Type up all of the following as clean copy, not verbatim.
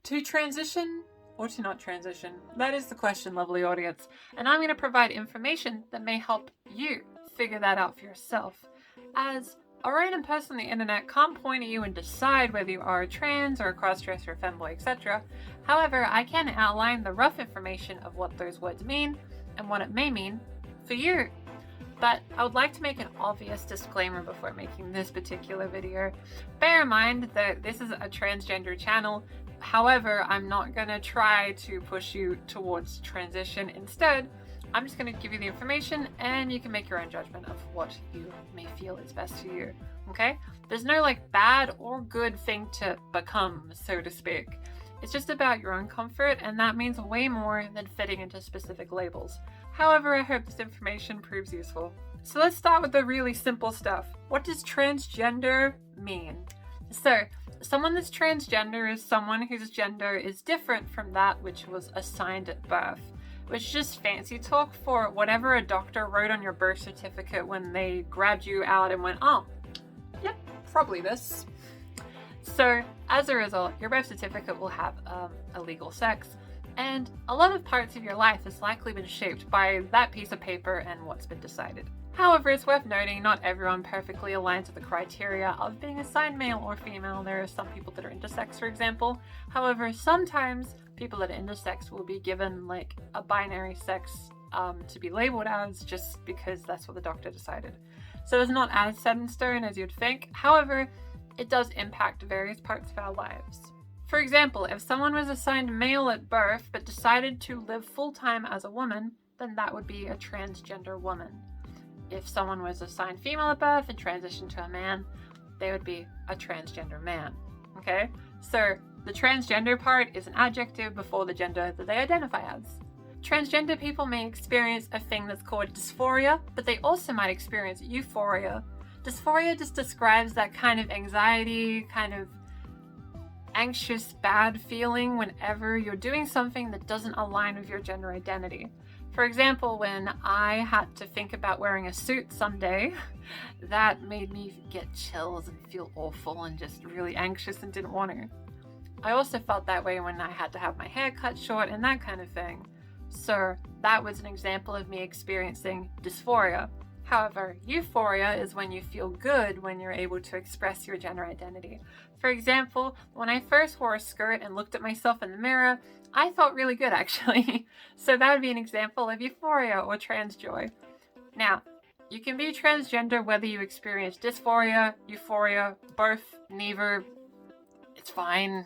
To transition or to not transition? That is the question, lovely audience. And I'm going to provide information that may help you figure that out for yourself. As a random person on the internet can't point at you and decide whether you are a trans or a crossdresser or femboy, etc. However, I can outline the rough information of what those words mean and what it may mean for you. But I would like to make an obvious disclaimer before making this particular video. Bear in mind that this is a transgender channel. However, I'm not going to try to push you towards transition. Instead, I'm just going to give you the information and you can make your own judgment of what you may feel is best for you. Okay? There's no like bad or good thing to become, so to speak. It's just about your own comfort, and that means way more than fitting into specific labels. However, I hope this information proves useful. So let's start with the really simple stuff. What does transgender mean? So, someone that's transgender is someone whose gender is different from that which was assigned at birth, which is just fancy talk for whatever a doctor wrote on your birth certificate when they grabbed you out and went, oh, yep, probably this. So, as a result, your birth certificate will have a legal sex, and a lot of parts of your life has likely been shaped by that piece of paper and what's been decided. However, it's worth noting not everyone perfectly aligns with the criteria of being assigned male or female. There are some people that are intersex, for example. However, sometimes people that are intersex will be given like a binary sex to be labeled as, just because that's what the doctor decided. So it's not as set in stone as you'd think. However, it does impact various parts of our lives. For example, if someone was assigned male at birth but decided to live full-time as a woman, then that would be a transgender woman. If someone was assigned female at birth and transitioned to a man, they would be a transgender man. Okay? So the transgender part is an adjective before the gender that they identify as. Transgender people may experience a thing that's called dysphoria, but they also might experience euphoria. Dysphoria just describes that kind of anxiety, kind of anxious, bad feeling whenever you're doing something that doesn't align with your gender identity. For example, when I had to think about wearing a suit someday, that made me get chills and feel awful and just really anxious and didn't want to. I also felt that way when I had to have my hair cut short and that kind of thing. So that was an example of me experiencing dysphoria. However, euphoria is when you feel good when you're able to express your gender identity. For example, when I first wore a skirt and looked at myself in the mirror, I felt really good actually. So that would be an example of euphoria or trans joy. Now, you can be transgender whether you experience dysphoria, euphoria, both, neither. It's fine.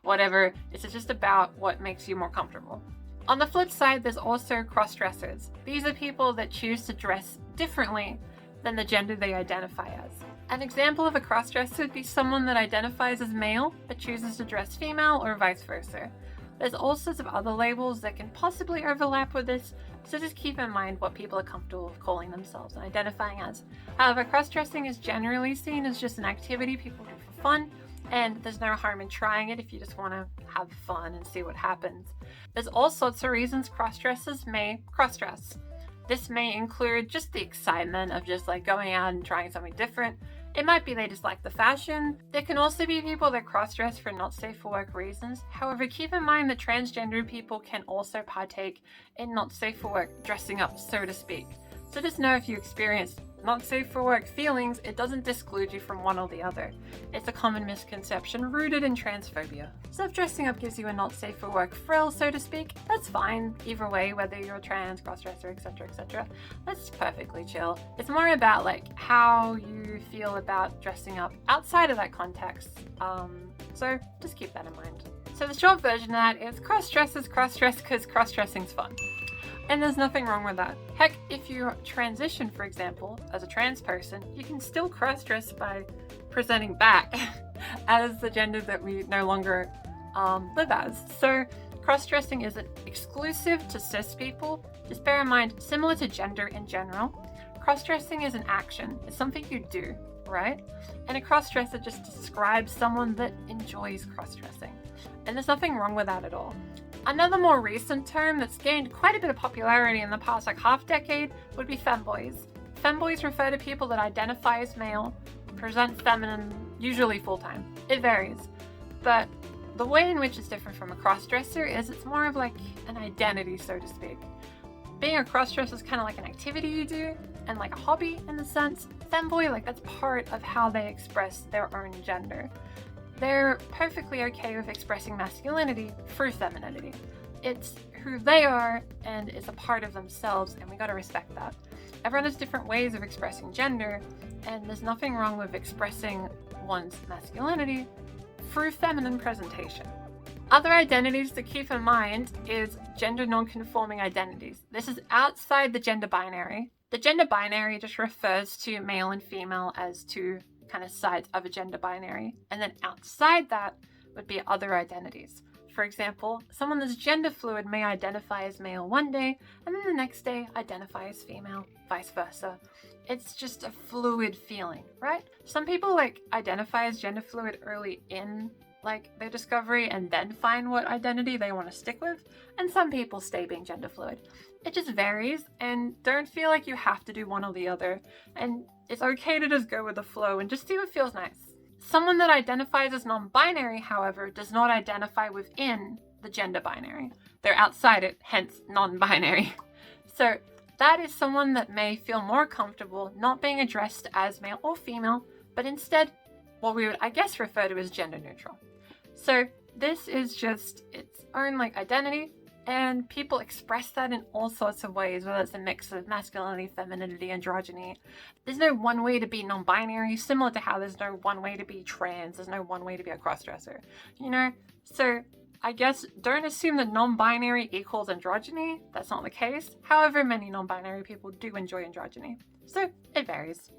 Whatever. It's just about what makes you more comfortable. On the flip side, there's also cross-dressers. These are people that choose to dress differently than the gender they identify as. An example of a cross-dresser would be someone that identifies as male but chooses to dress female, or vice versa. There's all sorts of other labels that can possibly overlap with this, so just keep in mind what people are comfortable with calling themselves and identifying as. However, cross-dressing is generally seen as just an activity people do for fun, and there's no harm in trying it if you just want to have fun and see what happens. There's all sorts of reasons cross-dressers may cross-dress. This may include just the excitement of just like going out and trying something different. It might be they just like the fashion. There can also be people that cross-dress for not safe for work reasons. However, keep in mind that transgender people can also partake in not safe for work dressing up, so to speak. So just know if you experience not safe for work feelings, it doesn't disclude you from one or the other. It's a common misconception rooted in transphobia. So if dressing up gives you a not safe for work frill, so to speak, that's fine. Either way, whether you're trans, crossdresser, etc., that's perfectly chill. It's more about like how you feel about dressing up outside of that context. So just keep that in mind. So the short version of that is cross-dressers cross-dress because cross-dressing's fun. And there's nothing wrong with that. Heck, if you transition, for example, as a trans person, you can still cross-dress by presenting back as the gender that we no longer live as. So cross-dressing isn't exclusive to cis people. Just bear in mind, similar to gender in general, cross-dressing is an action. It's something you do, right? And a cross-dresser just describes someone that enjoys cross-dressing. And there's nothing wrong with that at all. Another more recent term that's gained quite a bit of popularity in the past half decade would be femboys. Femboys refer to people that identify as male, present feminine, usually full-time. It varies, but The way in which it's different from a crossdresser is it's more of like an identity, so to speak. Being a crossdresser is kind of like an activity you do and like a hobby in the sense. Femboy, like that's part of how they express their own gender. They're perfectly okay with expressing masculinity through femininity. It's who they are and it's a part of themselves, and we gotta respect that. Everyone has different ways of expressing gender, and there's nothing wrong with expressing one's masculinity through feminine presentation. Other identities to keep in mind is gender non-conforming identities. This is outside the gender binary. The gender binary just refers to male and female as two kind of sides of a gender binary. And then outside that would be other identities. For example, someone that's gender fluid may identify as male one day and then the next day identify as female, vice versa. It's just a fluid feeling, right? Some people like identify as gender fluid early in like their discovery and then find what identity they want to stick with, and some people stay being gender fluid. It just varies, and don't feel like you have to do one or the other, and it's okay to just go with the flow and just see what feels nice. Someone that identifies as non-binary, however, does not identify within the gender binary. They're outside it, hence non-binary. So that is someone that may feel more comfortable not being addressed as male or female, but instead what we would, I guess, refer to as gender neutral. So this is just its own like identity, and people express that in all sorts of ways, whether it's a mix of masculinity, femininity, androgyny. There's no one way to be non-binary, similar to how there's no one way to be trans, there's no one way to be a crossdresser, you know? So I guess don't assume that non-binary equals androgyny. That's not the case. However, many non-binary people do enjoy androgyny. So it varies.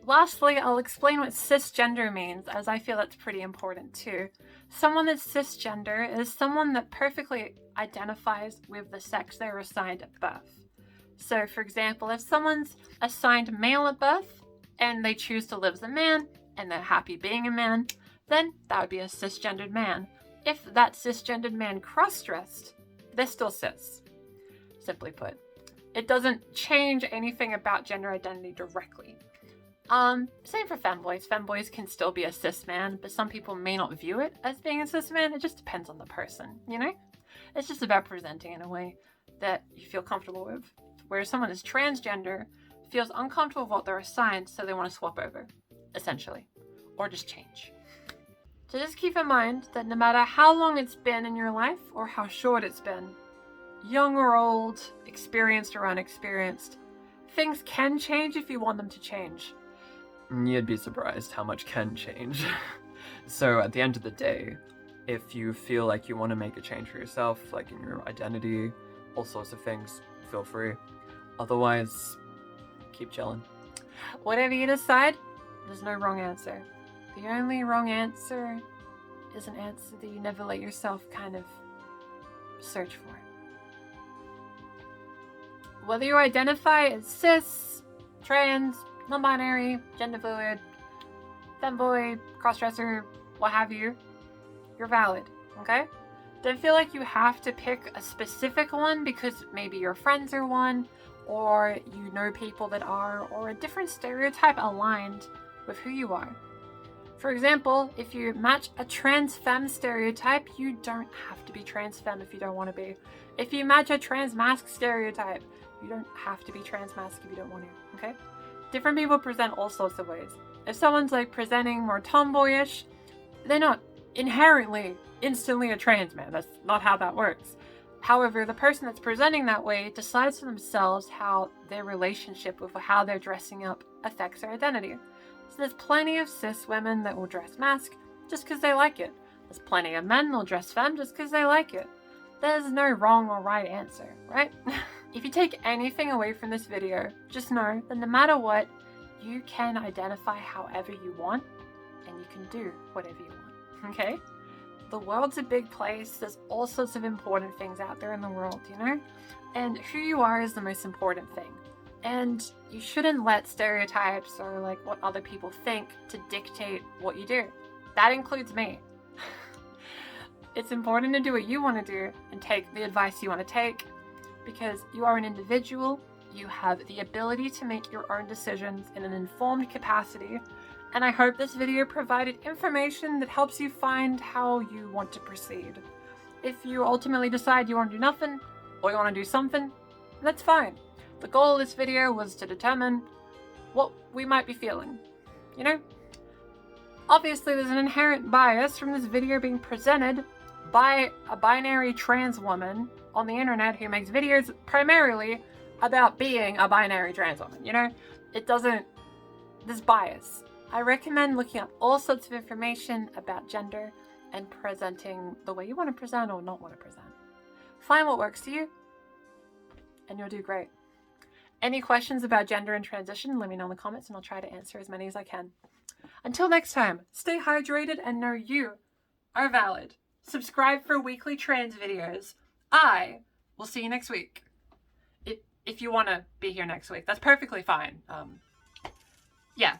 Lastly, I'll explain what cisgender means, as I feel that's pretty important too. Someone that's cisgender is someone that perfectly identifies with the sex they were assigned at birth. So for example, if someone's assigned male at birth and they choose to live as a man and they're happy being a man, then that would be a cisgendered man. If that cisgendered man cross-dressed, they're still cis, simply put. It doesn't change anything about gender identity directly. Same for femboys. Femboys can still be a cis man, but some people may not view it as being a cis man. It just depends on the person, you know? It's just about presenting in a way that you feel comfortable with. Whereas someone is transgender feels uncomfortable with what they're assigned, so they want to swap over, essentially. Or just change. So just keep in mind that no matter how long it's been in your life, or how short it's been, young or old, experienced or unexperienced, things can change if you want them to change. You'd be surprised how much can change. So at the end of the day, if you feel like you want to make a change for yourself, like in your identity, all sorts of things, feel free. Otherwise, keep chilling. Whatever you decide, there's no wrong answer. The only wrong answer is an answer that you never let yourself kind of search for. Whether you identify as cis, trans, non-binary, gender fluid, femboy, crossdresser, what have you, you're valid, okay? Don't feel like you have to pick a specific one because maybe your friends are one, or you know people that are, or a different stereotype aligned with who you are. For example, if you match a trans femme stereotype, you don't have to be trans femme if you don't want to be. If you match a trans masc stereotype, you don't have to be trans masc if you don't want to, okay? Different people present all sorts of ways. If someone's like presenting more tomboyish, they're not inherently instantly a trans man. That's not how that works. However, the person that's presenting that way decides for themselves how their relationship with how they're dressing up affects their identity. So there's plenty of cis women that will dress masc just because they like it. There's plenty of men that will dress femme just because they like it. There's no wrong or right answer, right? If you take anything away from this video, just know that no matter what, you can identify however you want, and you can do whatever you want, okay? The world's a big place. There's all sorts of important things out there in the world, you know? And who you are is the most important thing. And you shouldn't let stereotypes or like what other people think to dictate what you do. That includes me. It's important to do what you want to do and take the advice you want to take, because you are an individual, you have the ability to make your own decisions in an informed capacity, and I hope this video provided information that helps you find how you want to proceed. If you ultimately decide you want to do nothing, or you want to do something, that's fine. The goal of this video was to determine what we might be feeling, you know? Obviously, there's an inherent bias from this video being presented by a binary trans woman on the internet who makes videos primarily about being a binary trans woman, you know? There's bias. I recommend looking up all sorts of information about gender and presenting the way you want to present or not want to present. Find what works for you, and you'll do great. Any questions about gender and transition, let me know in the comments and I'll try to answer as many as I can. Until next time, stay hydrated and know you are valid. Subscribe for weekly trans videos. I will see you next week. If you want to be here next week, that's perfectly fine. Yeah.